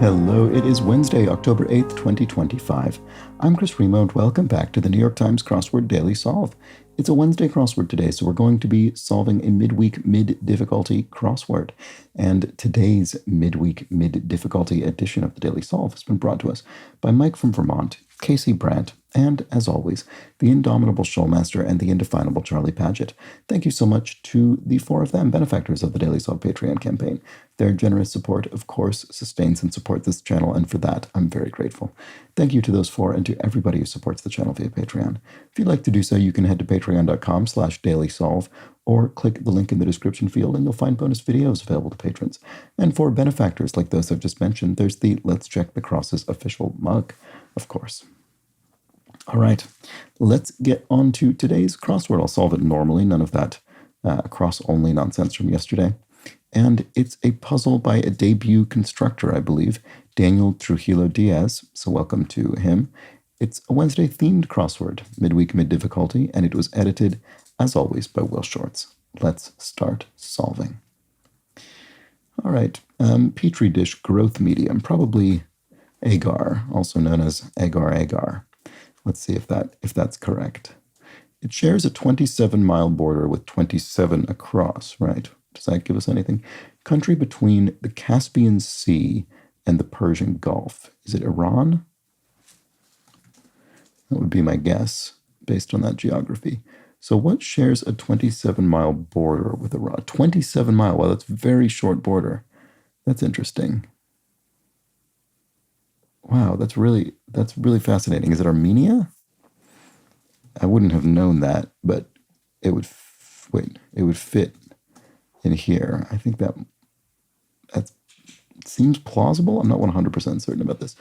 Hello, it is Wednesday, October 8th, 2025. I'm Chris Remo, and welcome back to the New York Times Crossword Daily Solve. It's a Wednesday crossword today, so we're going to be solving a midweek mid-difficulty crossword. And today's midweek mid-difficulty edition of the Daily Solve has been brought to us by Mike from Vermont, Casey Brandt, and, as always, the indomitable Showmaster and the indefinable Charlie Paget. Thank you so much to the four of them, benefactors of the Daily Solve Patreon campaign. Their generous support, of course, sustains and supports this channel, and for that, I'm very grateful. Thank you to those four and to everybody who supports the channel via Patreon. If you'd like to do so, you can head to patreon.com/dailysolve or click the link in the description field and you'll find bonus videos available to patrons. And for benefactors like those I've just mentioned, there's the Let's Check the Crosses official mug, of course. All right, let's get on to today's crossword. I'll solve it normally, none of that cross-only nonsense from yesterday. And it's a puzzle by a debut constructor, I believe, Daniel Trujillo Diaz, so welcome to him. It's a Wednesday-themed crossword, midweek mid-difficulty, and it was edited, as always, by Will Shorts. Let's start solving. All right, Petri dish growth medium, probably agar, also known as agar-agar. Let's see if that's correct. It shares a 27-mile border with 27 across, right? Does that give us anything? Country between the Caspian Sea and the Persian Gulf. Is it Iran? That would be my guess, based on that geography. So what shares a 27-mile border with Iran? 27 mile, well, that's a very short border. That's interesting. Wow, that's really fascinating. Is it Armenia? I wouldn't have known that, but it would fit in here. I think that seems plausible. I'm not 100% certain about this.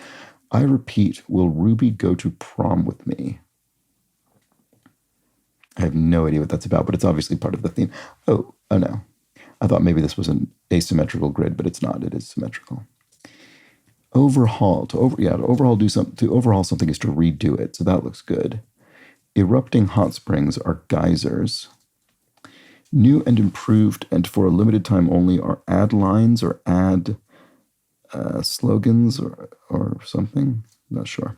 I repeat, will Ruby go to prom with me? I have no idea what that's about, but it's obviously part of the theme. Oh no. I thought maybe this was an asymmetrical grid, but it's not. It is symmetrical. Overhaul. To overhaul something is to redo it. So that looks good. Erupting hot springs are geysers. New and improved and for a limited time only are ad lines or ad slogans or something. I'm not sure.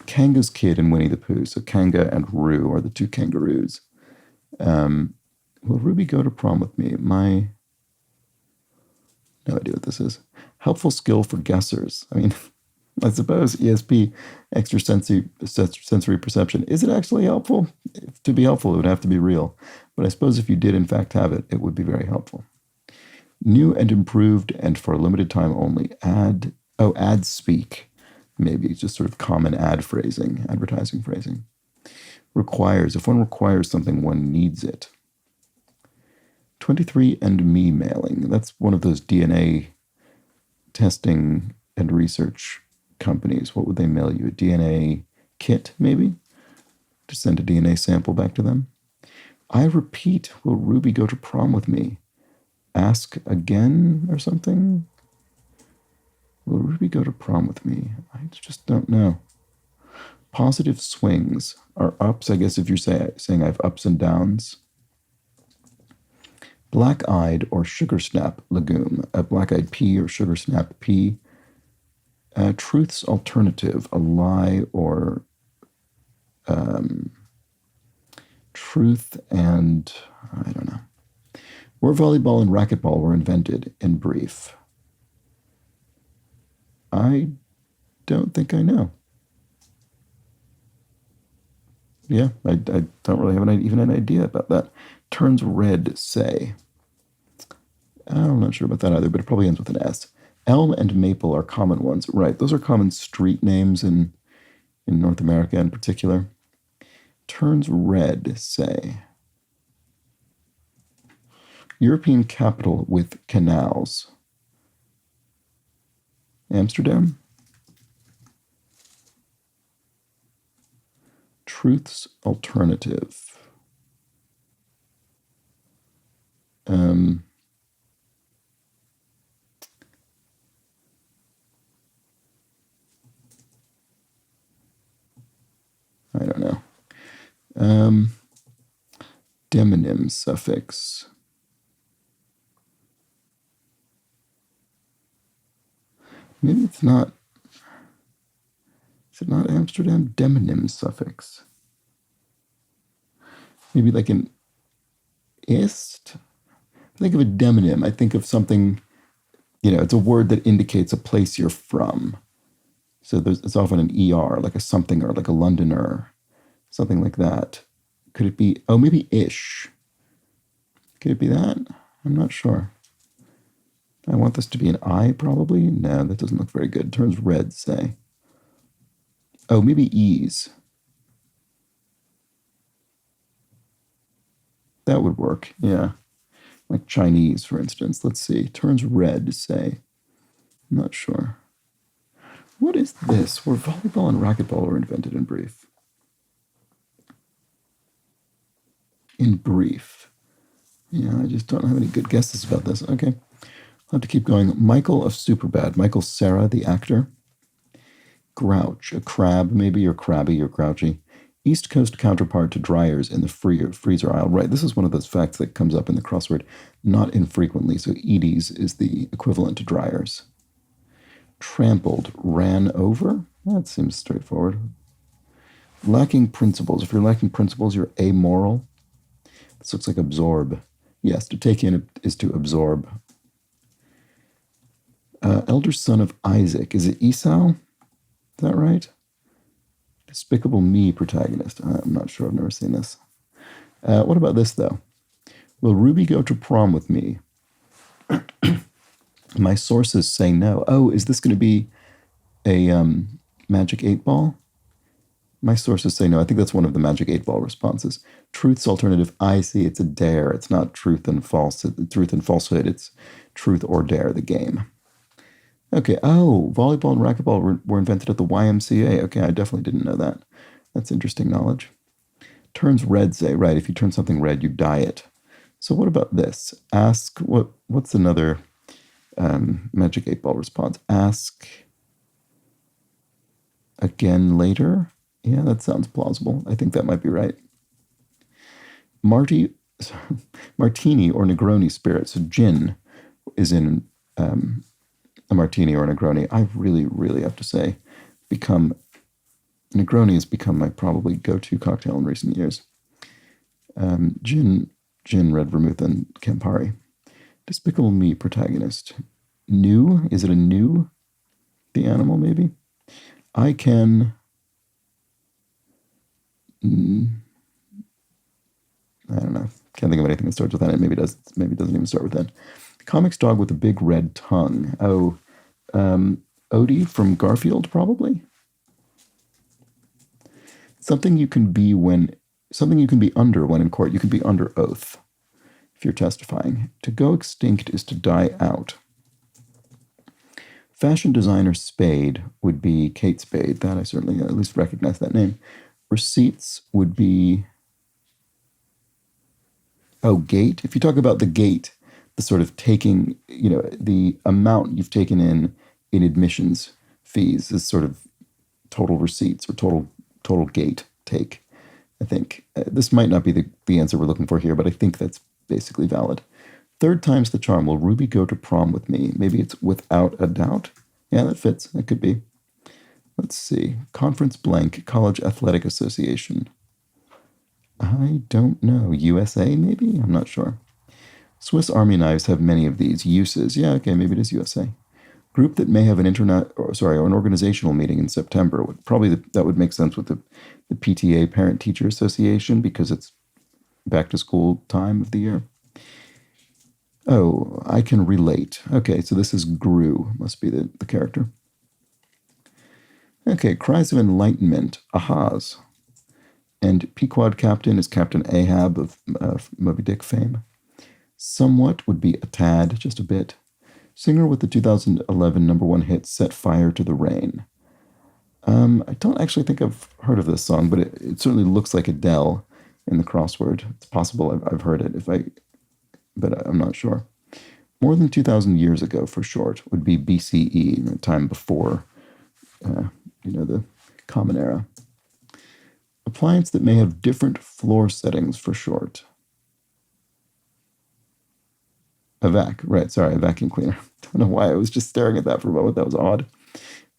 Kanga's kid and Winnie the Pooh. So Kanga and Roo are the two kangaroos. Will Ruby go to prom with me? No idea what this is. Helpful skill for guessers. I mean, I suppose ESP, extrasensory perception. Is it actually helpful? To be helpful, it would have to be real. But I suppose if you did in fact have it, it would be very helpful. New and improved and for a limited time only. Ad speak. Maybe just sort of common ad phrasing, advertising phrasing. Requires. If one requires something, one needs it. 23andMe mailing. That's one of those DNA testing and research companies. What would they mail you? A DNA kit, maybe? To send a DNA sample back to them? I repeat, will Ruby go to prom with me? Ask again or something? Will Ruby go to prom with me? I just don't know. Positive swings are ups, I guess if you're saying I have ups and downs. Black-eyed or sugar snap legume. A black-eyed pea or sugar snap pea. Truth's alternative, a lie or truth and, I don't know. Where volleyball and racquetball were invented, in brief. I don't think I know. Yeah, I don't really have even an idea about that. Turns red, say. I'm not sure about that either, but it probably ends with an S. Elm and maple are common ones. Right, those are common street names in North America in particular. Turns red, say. European capital with canals. Amsterdam? Truth's alternative. I don't know. Demonym suffix. Maybe it's not. Is it not Amsterdam? Demonym suffix. Maybe like an ist? I think of a demonym. I think of something, it's a word that indicates a place you're from. So it's often an ER, like a something or like a Londoner, something like that. Could it be, maybe ish? Could it be that? I'm not sure. I want this to be an I, probably. No, that doesn't look very good. It turns red, say. Oh, maybe ease. That would work, yeah. Like Chinese, for instance. Let's see. Turns red, say. I'm not sure. What is this? Where volleyball and racquetball were invented in brief. In brief. Yeah, I just don't have any good guesses about this. Okay. I'll have to keep going. Michael of Superbad. Michael Cera, the actor. Grouch, a crab, maybe, or crabby, or grouchy. East Coast counterpart to dryers in the freezer aisle. Right, this is one of those facts that comes up in the crossword not infrequently. So Edie's is the equivalent to dryers. Trampled, ran over? That seems straightforward. Lacking principles. If you're lacking principles, you're amoral. This looks like absorb. Yes, to take in is to absorb. Elder son of Isaac. Is it Esau? Is that right? Despicable Me protagonist. I'm not sure. I've never seen this. What about this, though? Will Ruby go to prom with me? My sources say no. Oh, is this going to be a Magic 8 Ball? My sources say no. I think that's one of the Magic 8 Ball responses. Truth's alternative, I see. It's a dare. It's not truth and truth and falsehood. It's truth or dare, the game. Okay. Oh, volleyball and racquetball were invented at the YMCA. Okay, I definitely didn't know that. That's interesting knowledge. Turns red, say. Right, if you turn something red, you dye it. So what about this? Ask, what's another Magic 8 Ball response? Ask again later? Yeah, that sounds plausible. I think that might be right. Martini or Negroni spirit. So gin is in a martini or a Negroni. I really, really have to say, Negroni has become my probably go-to cocktail in recent years. Gin, red vermouth, and Campari. Despicable Me protagonist. New? Is it a new? The animal, maybe? I can... I don't know. Can't think of anything that starts with N. Maybe it doesn't even start with N. Comics dog with a big red tongue. Oh, Odie from Garfield, probably. Something you can be under when in court. You can be under oath if you're testifying. To go extinct is to die out. Fashion designer Spade would be Kate Spade. That I certainly at least recognize that name. Receipts would be... Oh, gate. If you talk about the gate, the sort of taking, the amount you've taken in admissions fees is sort of total receipts or total gate take, I think. This might not be the answer we're looking for here, but I think that's basically valid. Third time's the charm. Will Ruby go to prom with me? Maybe it's without a doubt. Yeah, that fits. That could be. Let's see. Conference blank, College Athletic Association. I don't know. USA, maybe? I'm not sure. Swiss Army knives have many of these uses. Yeah, okay, maybe it is USA. Group that may have an an organizational meeting in September. That would make sense with the PTA, Parent Teacher Association, because it's back to school time of the year. Oh, I can relate. Okay, so this is Gru, must be the character. Okay, Cries of Enlightenment, ahas. And Pequod Captain is Captain Ahab of Moby Dick fame. Somewhat would be a tad, just a bit. Singer with the 2011 #1 hit Set Fire to the Rain. I don't actually think I've heard of this song, but it certainly looks like Adele in the crossword. It's possible I've heard it, but I'm not sure. More than 2,000 years ago, for short, would be BCE, the time before, the Common Era. Appliance that may have different floor settings, for short. A vac, right, sorry, a vacuum cleaner. Don't know why I was just staring at that for a moment. That was odd.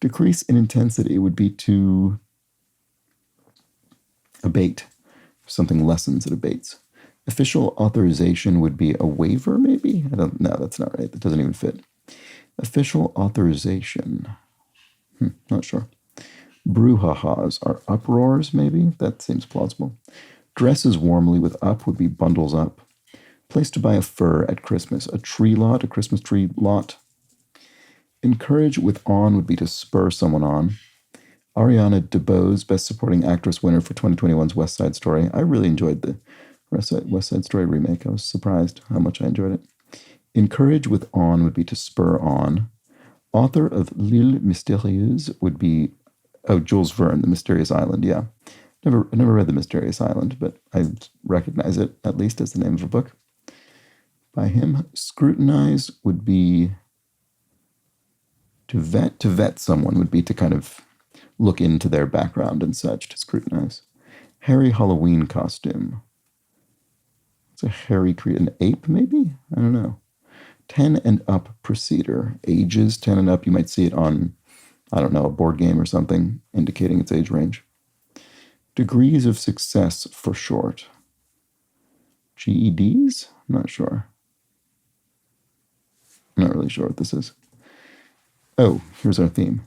Decrease in intensity would be to abate. Something lessens, it abates. Official authorization would be a waiver, maybe? I don't know, that's not right. That doesn't even fit. Official authorization. Not sure. Brouhahas are uproars, maybe? That seems plausible. Dresses warmly with up would be bundles up. Place to buy a fur at Christmas. A tree lot, a Christmas tree lot. Encourage with on would be to spur someone on. Ariana DeBose, Best Supporting Actress winner for 2021's West Side Story. I really enjoyed the West Side Story remake. I was surprised how much I enjoyed it. Encourage with on would be to spur on. Author of L'Île Mystérieuse would be, Jules Verne, The Mysterious Island, yeah. I never read The Mysterious Island, but I recognize it, at least, as the name of a book by him. Scrutinize would be to vet. To vet someone would be to kind of look into their background and such, to scrutinize. Hairy Halloween costume. It's a hairy an ape, maybe? I don't know. 10 and up procedure. Ages 10 and up. You might see it on, I don't know, a board game or something, indicating its age range. Degrees of success for short. GEDs? I'm not sure. I'm not really sure what this is. Oh, here's our theme.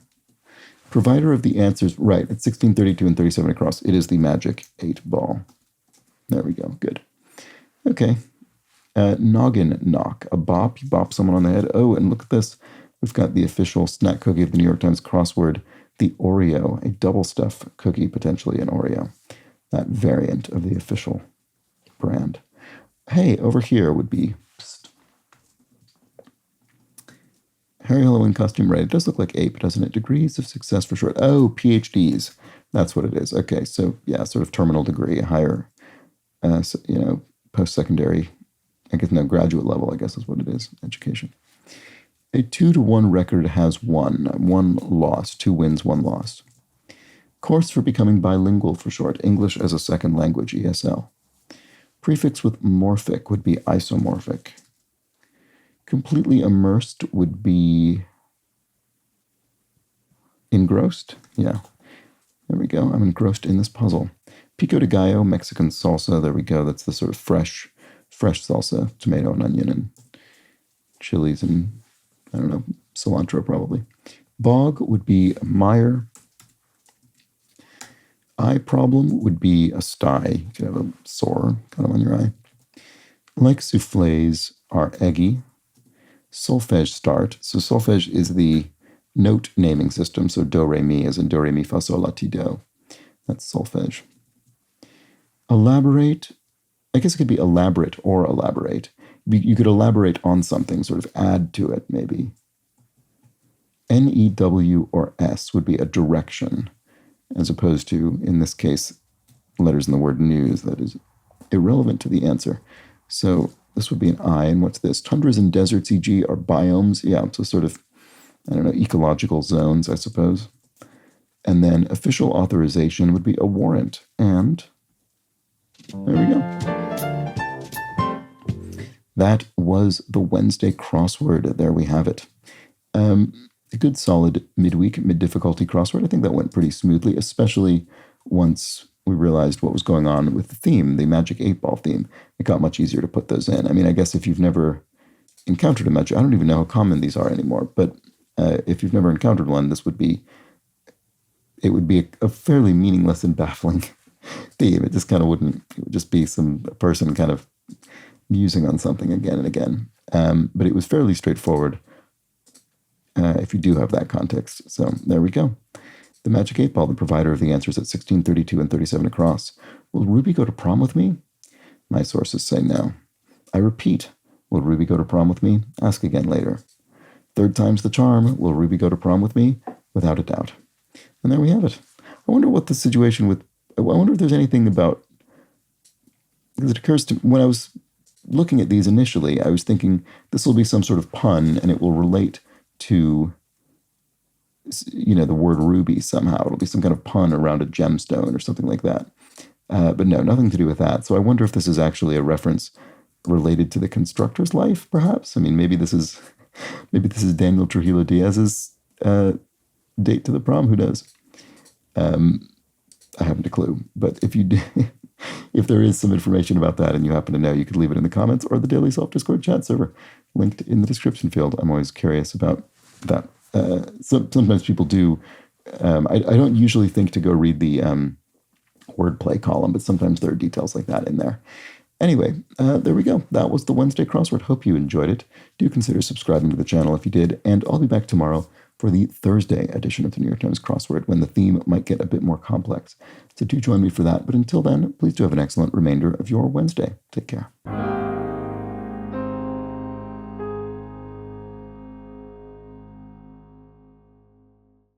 Provider of the answers, right, at 16, 32, and 37 across. It is the magic 8 ball. There we go, good. Okay. Noggin knock. A bop, you bop someone on the head. Oh, and look at this. We've got the official snack cookie of the New York Times crossword, the Oreo, a double stuff cookie, potentially an Oreo. That variant of the official brand. Hey, over here would be Harry Halloween costume, right? It does look like ape, doesn't it? Degrees of success for short. Oh, PhDs. That's what it is. Okay, so yeah, sort of terminal degree, higher, post-secondary, I guess, no, graduate level, I guess is what it is, education. A 2-to-1 record has one loss, 2 wins, 1 loss. Course for becoming bilingual for short, English as a second language, ESL. Prefix with morphic would be isomorphic. Completely immersed would be engrossed. Yeah, there we go. I'm engrossed in this puzzle. Pico de gallo, Mexican salsa. There we go. That's the sort of fresh salsa, tomato and onion and chilies and, I don't know, cilantro probably. Bog would be a mire. Eye problem would be a sty. You could have a sore kind of on your eye. Like souffles are eggy. Solfege start. So solfege is the note naming system. So do, re, mi, as in do, re, mi, fa, sol, la, ti, do. That's solfege. Elaborate. I guess it could be elaborate or elaborate. You could elaborate on something, sort of add to it, maybe. N-E-W or S would be a direction, as opposed to, in this case, letters in the word news. That is irrelevant to the answer. So this would be an I, and what's this? Tundras and deserts, e.g., are biomes. Yeah, so sort of, I don't know, ecological zones, I suppose. And then official authorization would be a warrant. And there we go. That was the Wednesday crossword. There we have it. A good solid midweek, mid-difficulty crossword. I think that went pretty smoothly, especially once we realized what was going on with the theme, the Magic 8-Ball theme. It got much easier to put those in. I mean, I guess if you've never encountered a magic, I don't even know how common these are anymore, but if you've never encountered one, it would be a fairly meaningless and baffling theme. It just kind of wouldn't, it would just be some person kind of musing on something again and again. But it was fairly straightforward if you do have that context. So there we go. The Magic 8-Ball, the provider of the answers at 16, 32, and 37 across. Will Ruby go to prom with me? My sources say no. I repeat, will Ruby go to prom with me? Ask again later. Third time's the charm. Will Ruby go to prom with me? Without a doubt. And there we have it. I wonder what the situation with, I wonder if there's anything about, because it occurs to me, when I was looking at these initially, I was thinking this will be some sort of pun and it will relate to, the word ruby somehow. It'll be some kind of pun around a gemstone or something like that. But no, nothing to do with that. So I wonder if this is actually a reference related to the constructor's life, perhaps. I mean, maybe this is Daniel Trujillo Diaz's date to the prom. Who knows? I haven't a clue. But if you do, if there is some information about that and you happen to know, you could leave it in the comments or the Daily Solve Discord chat server, linked in the description field. I'm always curious about that. Sometimes people do. I don't usually think to go read the wordplay column, but sometimes there are details like that in there. Anyway, there we go. That was the Wednesday crossword. Hope you enjoyed it. Do consider subscribing to the channel if you did, and I'll be back tomorrow for the Thursday edition of the New York Times crossword, when the theme might get a bit more complex. So do join me for that. But until then, please do have an excellent remainder of your Wednesday. Take care.